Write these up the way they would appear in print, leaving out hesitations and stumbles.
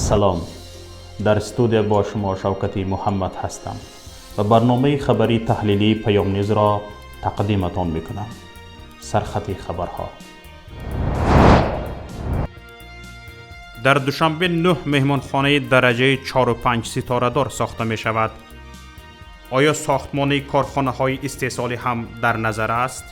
سلام، در استودیو با شما شوکتی محمد هستم و برنامه خبری تحلیلی پیام نیوز را تقدیمتان میکنم. سرخط خبرها: در دوشنبه 9 مهمانخانه درجه 4 و 5 ستاره دار ساخته می شود. آیا ساختمان کارخانه های استحصالی هم در نظر است؟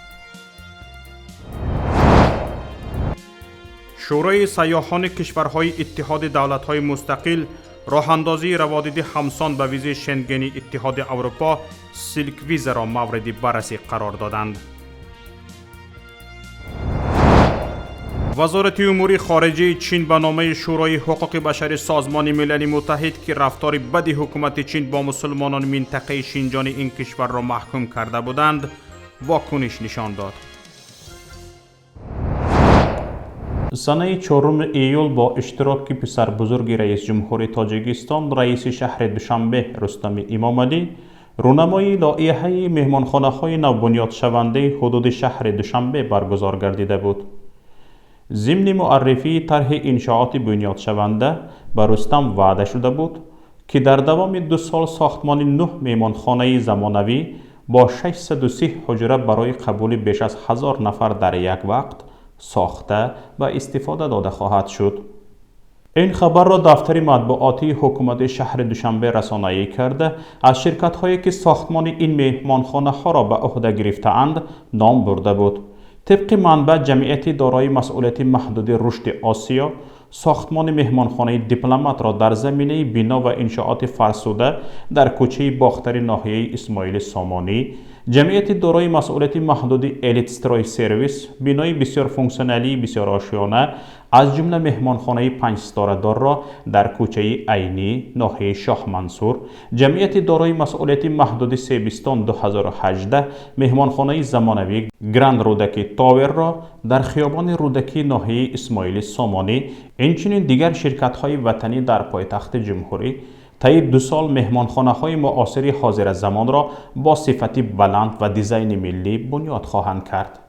شورای سیاحان کشورهای اتحاد دولت‌های مستقل راه اندازی روادید همسان به ویزه شنگن اتحاد اروپا سیلک ویزا را مورد بررسی قرار دادند. وزارت امور خارجه چین به نامه شورای حقوق بشر سازمان ملل متحد که رفتار بد حکومت چین با مسلمانان منطقه شینجان این کشور را محکوم کرده بودند واکنش نشان داد. سنه 4 ایول با اشتراک پسر بزرگ رئیس جمهور تاجیکستان رئیس شهر دوشنبه رستم امامعلی رونمایی لایحه مهمانخانه های نو بنیاد شونده حدود شهر دوشنبه برگزار گردیده بود. ضمن معرفی طرح انشاءات بنیاد شونده به رستم وعده شده بود که در دوام 2 سال ساختمان 9 مهمانخانه زمانوی با 630 حجره برای قبول بیش از 1000 نفر در یک وقت ساخته و استفاده داده خواهد شد. این خبر را دفتر مطبوعاتی حکومت شهر دوشنبه رسانه‌ای کرده از شرکت هایی که ساختمان این مهمانخانه ها را به عهده گرفته‌اند نام برده بود. طبق منبع جمعیت دارای مسئولیت محدود رشد آسیا ساختمان مهمانخانه دیپلمات را در زمینه بنا و انشاءات فرسوده در کوچه باختر ناحیه اسماعیل سامانی جمعیت دارای مسئولیت محدود الیت استرای سرویس بینای بسیار فونکسیونالی بسیار آشیانه از جمله مهمانخانه 5 ستاره دار را در کوچه عینی ناحیه شاه منصور جمعیت دارای مسئولیت محدود سیبستان 2018 مهمانخانه زمانوی گراند رودکی تاور را در خیابان رودکی ناحیه اسماعیل سامانی اینچنین دیگر شرکت های وطنی در پایتخت جمهوری طی 2 سال مهمانخانه های معاصر حاضر زمان را با صفتی بلند و دیزاین ملی بنیاد خواهند کرد.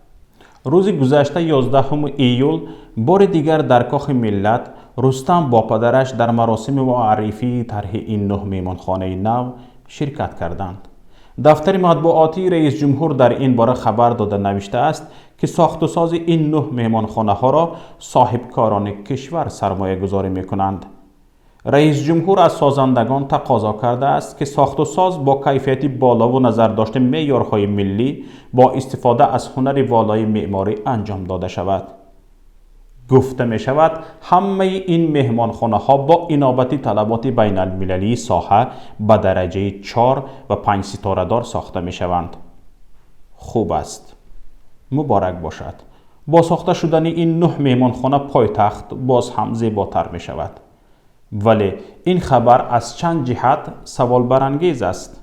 روز گذشته 11 ایول بار دیگر در کاخ ملت رستم با پدرش در مراسم معرفی طرح این 9 مهمانخانه نو شرکت کردند. دفتر مطبوعاتی رئیس جمهور در این باره خبر داده نوشته است که ساخت و ساز این 9 مهمانخانه ها را صاحبکاران کشور سرمایه گذاری می کنند. رئیس جمهور از سازندگان تقاضا کرده است که ساخت و ساز با کیفیت بالا و نظر داشته معیارهای ملی با استفاده از هنر والای معماری انجام داده شود. گفته می شود همه این مهمانخانه ها با انابت طلبات بین المللی ساحه به درجه 4 و 5 ستاره دار ساخته می شوند. خوب است. مبارک باشد. با ساخته شدن این 9 مهمانخانه پایتخت باز هم زیباتر می شود. ولی این خبر از چند جهت سوال برانگیز است.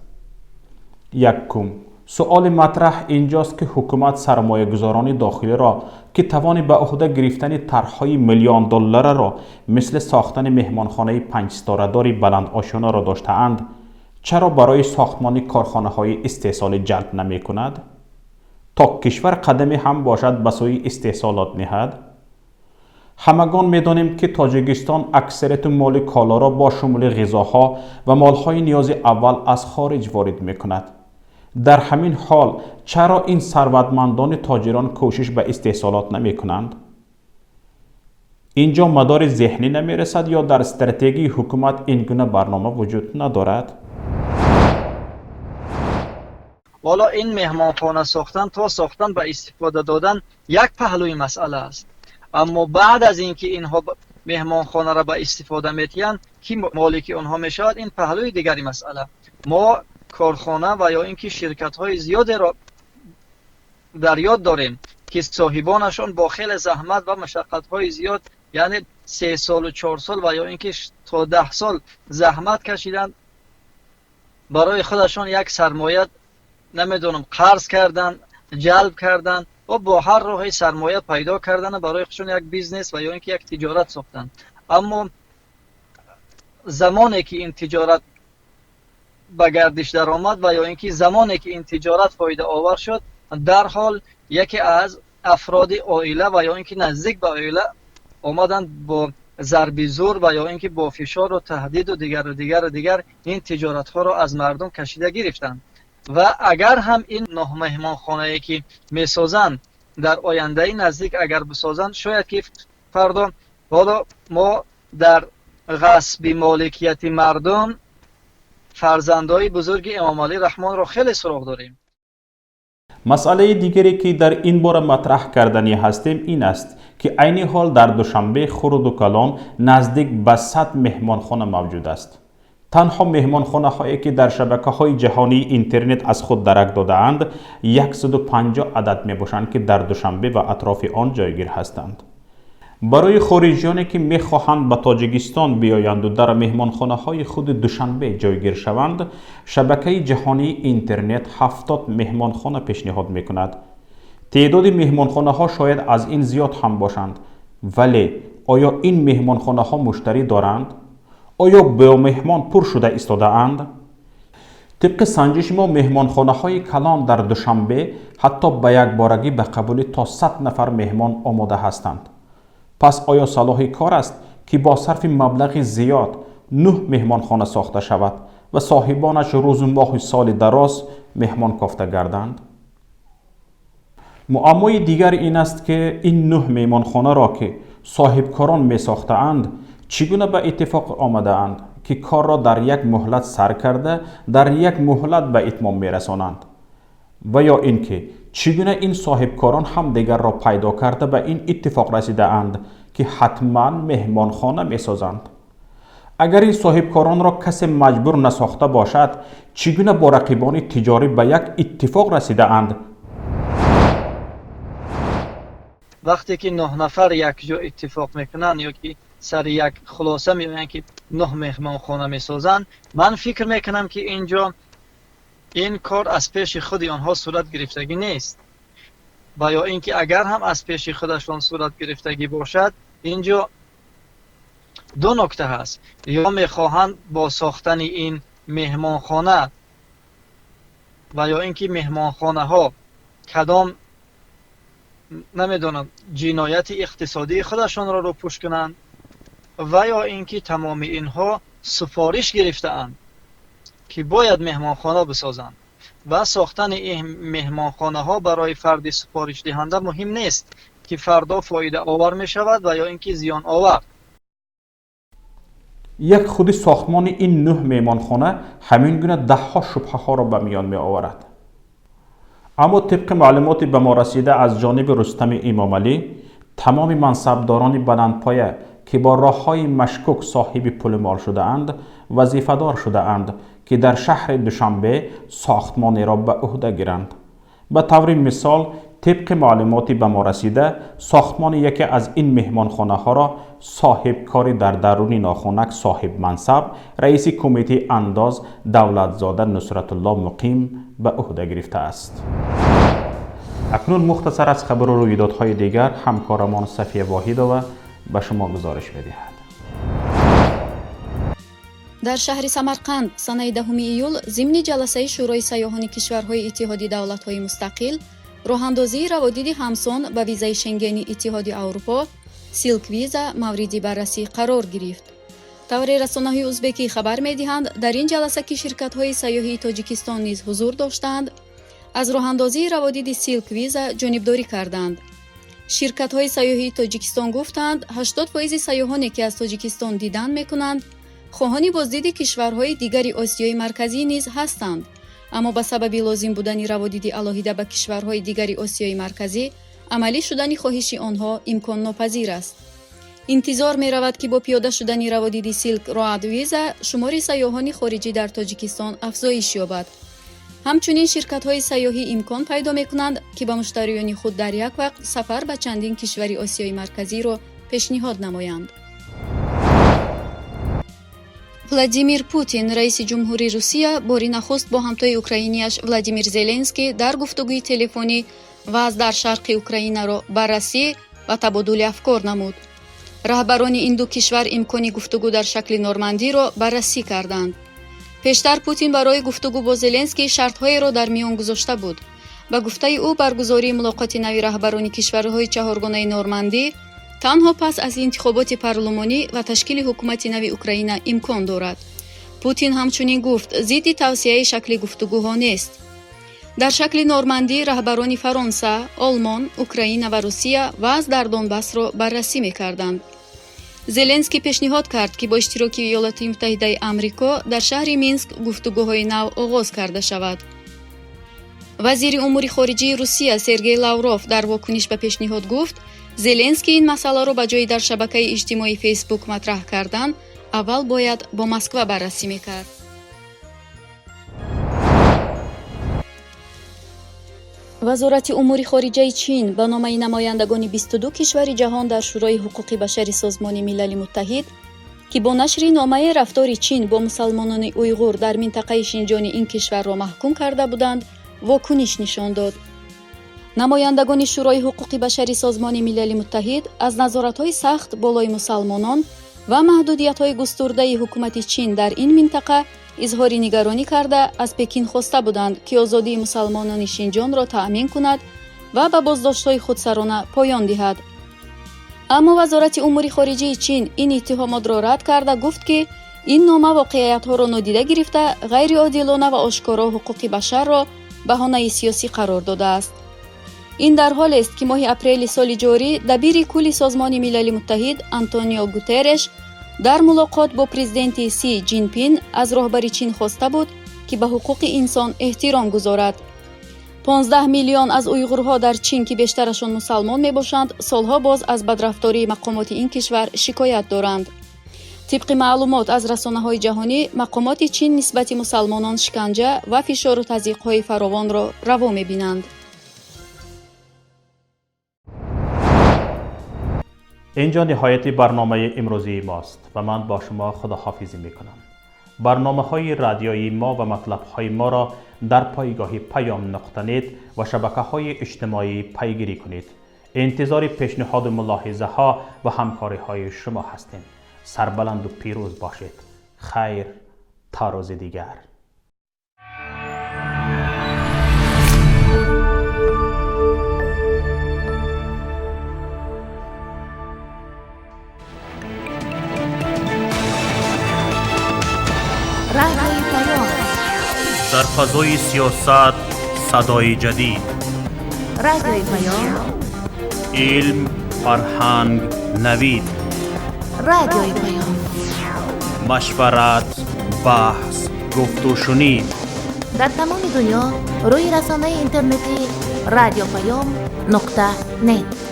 یکم، سؤال مطرح اینجاست که حکومت سرمایه گذاران داخلی را که توان به عهده گرفتن طرح‌های میلیون دلار را مثل ساختن مهمانخانه 5 ستاره داری بلند آشیانه را داشته‌اند چرا برای ساختمان کارخانه های استحصالی جلب نمی کند؟ تا کشور قدمی هم باشد به سوی استحصالات نهد؟ همگان می‌دانیم که تاجیکستان اکثریت مال کالا را با شمول غذاها و مالهای نیاز اول از خارج وارد می‌کند. در همین حال چرا این ثروتمندان تاجران کوشش به استحصالات نمی‌کنند؟ اینجا مدار ذهنی نمی‌رسد یا در استراتژی حکومت این گونه برنامه وجود ندارد؟ والا این مهمانخانه ساختن تا ساختن به استفاده دادن یک پهلوی مسئله است. اما بعد از اینکه اینها مهمانخانه را به استفاده میتین کی مالک آنها میشود این پهلوی دیگری مسئله. ما کارخانه و یا اینکه شرکت های زیادی را در یاد داریم که صاحبانشان با خیلی زحمت و مشقت های زیاد یعنی 3 سال و 4 سال و یا اینکه تا 10 سال زحمت کشیدن برای خودشان یک سرمایه نمیدونم قرض کردن جلب کردن و با هر راهی سرمایه پیدا کردن برای خودشون یک بیزنس و یا اینکه یک تجارت ساختن. اما زمانی که این تجارت به گردش در آمد و یا اینکه زمانی که این تجارت فایده آور شد در حال یکی از افراد عائله و یا اینکه نزدیک به عائله آمدن با ضرب زور و یا اینکه با فشار و تهدید و دیگر این تجارت ها رو از مردم کشیده گرفتند. و اگر هم این 9 مهمانخانه‌ای که میسازند در آینده نزدیک اگر بسازند، شاید که فردا حالا ما در غصب مالکیت مردم فرزندای بزرگ امام علی رحمان را خیلی سراغ داریم. مسئله دیگری که در این باره مطرح کردنی هستیم این است که عین حال در دوشنبه خرد و کلان نزدیک به 100 مهمانخانه موجود است. تنها مهمانخانه هایی که در شبکه های جهانی اینترنت از خود درک داده اند 150 عدد می باشند که در دوشنبه و اطراف آن جایگیر هستند. برای خارجیانی که می خواهند به تاجیکستان بیایند و در مهمانخانه های خود دوشنبه جایگیر شوند، شبکه جهانی اینترنت 70 مهمانخانه پیشنهاد می کند. تعداد مهمانخانه ها شاید از این زیاد هم باشند، ولی آیا این مهمانخانه ها مشتری دارند؟ آیا با مهمان پر شده ایستاده اند؟ طبق سنجش ما مهمانخانه های کلان در دوشنبه حتی به یک بارگی به قبول تا 100 نفر مهمان آماده هستند. پس آیا صلاح کار است که با صرف مبلغ زیاد 9 مهمانخانه ساخته شود و صاحبانش روز و ماه سال دراز مهمان کافته گردند؟ معمای دیگر این است که این 9 مهمانخانه را که صاحبکاران می ساخته اند چگونه به اتفاق آمده اند که کار را در یک مهلت سر کرده در یک مهلت به اتمام می رسانند، و یا اینکه چگونه این صاحبکاران هم دیگر را پیدا کرده به این اتفاق رسیده اند که حتما مهمانخانه می سازند. اگر این صاحبکاران را کسی مجبور نساخته باشد چگونه با رقیبان تجاری به یک اتفاق رسیده اند؟ وقتی که 9 نفر یک جا اتفاق میکنن یا که سر یک خلاصه میگن که 9 مهمانخانه میسازن، من فکر میکنم که اینجا این کار از پیش خود آنها صورت گرفتگی نیست، و یا اینکه اگر هم از پیش خودشان صورت گرفتگی باشد، اینجا 2 نکته هست: یا میخواهند با ساختن این مهمانخانه و یا اینکه مهمانخانه ها کدام نمیدونم جنایت اقتصادی خودشان را رو پوش کنند، و یا اینکه تمام اینها سفارش گرفته‌اند که باید مهمانخانه بسازند و ساختن این مهمانخانه ها برای فرد سفارش دهنده مهم نیست که فردا فایده آور می شود و یا اینکه زیان آور. یک خود ساختمان این 9 مهمانخانه همین گونه 10 ها شبهه ها را به میان می آورد. اما طبق معلومات به ما رسیده از جانب رستم امام علی، تمام منصبداران بلندپایه که با راه‌های مشکوک صاحب پول مال شده اند وظیفه‌دار شده اند که در شهر دوشنبه ساختمانی را به عهده گیرند. به طور مثال طبق معلوماتی به ما رسیده ساختمان یکی از این مهمانخانه ها را صاحب کاری در درون ناخنک صاحب منصب رئیس کمیته انداز دولتزاده نصرت الله مقیم به عهده گرفته است. اکنون مختصر از خبر و رویدادهای دیگر همکارمان صفیه واحدова به شما گزارش می‌دهد. در شهر سمرقند سنه 10 ایول ضمن جلسه شورای سیاحان کشورهای اتحادیه دولت‌های مستقل راه‌اندازی روادید همسان به ویزای شنگن اتحادیه اروپا سیلک ویزا موردی بررسی قرار گرفت. طور رسانه‌های ازبکی خبر می‌دهند در این جلسه که شرکت‌های سیاحی تاجیکستان نیز حضور داشتند از راه‌اندازی روادید سیلک ویزا جانبداری کردند. شرکت‌های سیاحی تاجیکستان گفتند 80% سیاحانی که از تاجیکستان دیدن می‌کنند خواهان بازدید کشورهای دیگری آسیای مرکزی نیز هستند، اما به سبب لازم بودن روادید علاهیده به کشورهای دیگری آسیای مرکزی عملی شدن خواهش آنها امکان ناپذیر است. انتظار می رود که با پیاده شدن روادید سیلک رود ویزا شمار سیاحان خارجی در تاجیکستان افزایش یابد. همچنین شرکت‌های سیاحی امکان پیدا می‌کنند که به مشتریان خود در یک وقت سفر به چندین کشور آسیای مرکزی را پیشنهاد نمایند. ولادیمیر پوتین رئیس جمهوری روسیه باری نخست با همتای اوکراینیش ولادیمیر زلنسکی در گفتگوی تلفنی وضع در شرق اوکراین را بررسی و تبادل افکار نمود. رهبران این دو کشور امکان گفتگو در شکل نورماندی را بررسی کردند. پیشتر پوتین برای گفتگو با زلنسکی شرط‌های را در میان گذاشته بود. به گفته او برگزاری ملاقات نوی رهبران کشورهای چهارگانه نورماندی танҳо пас аз интихоботи парлумонӣ ва ташкили ҳукумати нави Украина имкон дорад. Путин ҳамчунин гуфт, зидди тавсияи шакли гуфтугӯҳо нест. дар шакли нормандӣ раҳбарони Фаронса, Олмон, Украина ва Русия вазъ дар Донбассро баррасӣ мекарданд. Зеленский пешниҳод кард, ки бо иштироки Иёлоти Муттаҳидаи Амрико дар шаҳри Минск гуфтугӯҳои нав оғоз карда шавад. вазири умури хориҷии Русия Сергей Лавров дар вокуниш ба пешниҳод гуфт, Зеленский ин масъаларо ба ҷои дар шабакаи иҷтимоии Facebook матраҳ кардан, аввал бояд бо Москва баррасӣ мекард. вазорати умури хориҷаи Чин ба номаи намояндагони 22 кишвари ҷаҳон дар шӯрои ҳуқуқи башари Созмони Милали Муттаҳид, ки бо нашри номаи рафтори Чин бо мусалмонони уйғур дар минтақаи Шинҷони ин кишварро маҳкум карда буданд, вокуниш нишон дод. намояндагони шӯрои ҳуқуқи башари Созмони Милали Муттаҳид аз назоратҳои сахт болои мусалмонон ва маҳдудиятҳои густурдаи ҳукумати Чин дар ин минтақа изҳори нигаронӣ карда аз Пекин хоста буданд, ки озодии мусалмонони Шинҷонро таъмин кунад ва ба боздоштҳои худсарона поён диҳад. аммо вазорати умури хориҷии Чин ин иттиҳомотро рад карда гуфт, ки ин нома воқеиятҳоро нодида гирифта ғайриодилона ва ошкоро ҳуқуқи башарро баҳонаи сиёсӣ қарор додааст. ин дар ҳолест, ки моҳи апрели соли ҷорӣ дабири кулли Созмони Милали Муттаҳид Антонио Гутерреш дар мулоқот бо президенти Си Ҷинпин аз роҳбари Чин хоста буд, ки ба ҳуқуқи инсон эҳтиром гузорад. 15 миллион аз уйғурҳо дар Чин, ки бештарашон мусалмон мебошанд, солҳо боз аз бадрафтории мақомоти ин кишвар шикоят доранд. тибқи маълумот аз расонаҳои ҷаҳонӣ, мақомоти Чин нисбати мусалмонон шиканҷа ва фишору тазиқҳои фаровонро раво мебинанд. اینجا نهایت برنامه امروزی ماست و من با شما خداحافظی میکنم. برنامه های رادیویی ما و مطلب های ما را در پایگاه پیام.net و شبکه های اجتماعی پیگیری کنید. انتظار پیشنهاد و ملاحظه ها و همکاری های شما هستیم. سربلند و پیروز باشید. خیر تا روز دیگر. رادیوی پیام، در فضای سیاست صدای جدید. رادیوی پیام، علم، فرهنگ، نوید. رادیوی پیام، مشورت، بحث، گفت و شنید. در تمام دنیا روی رسانه اینترنتی رادیو پیام .net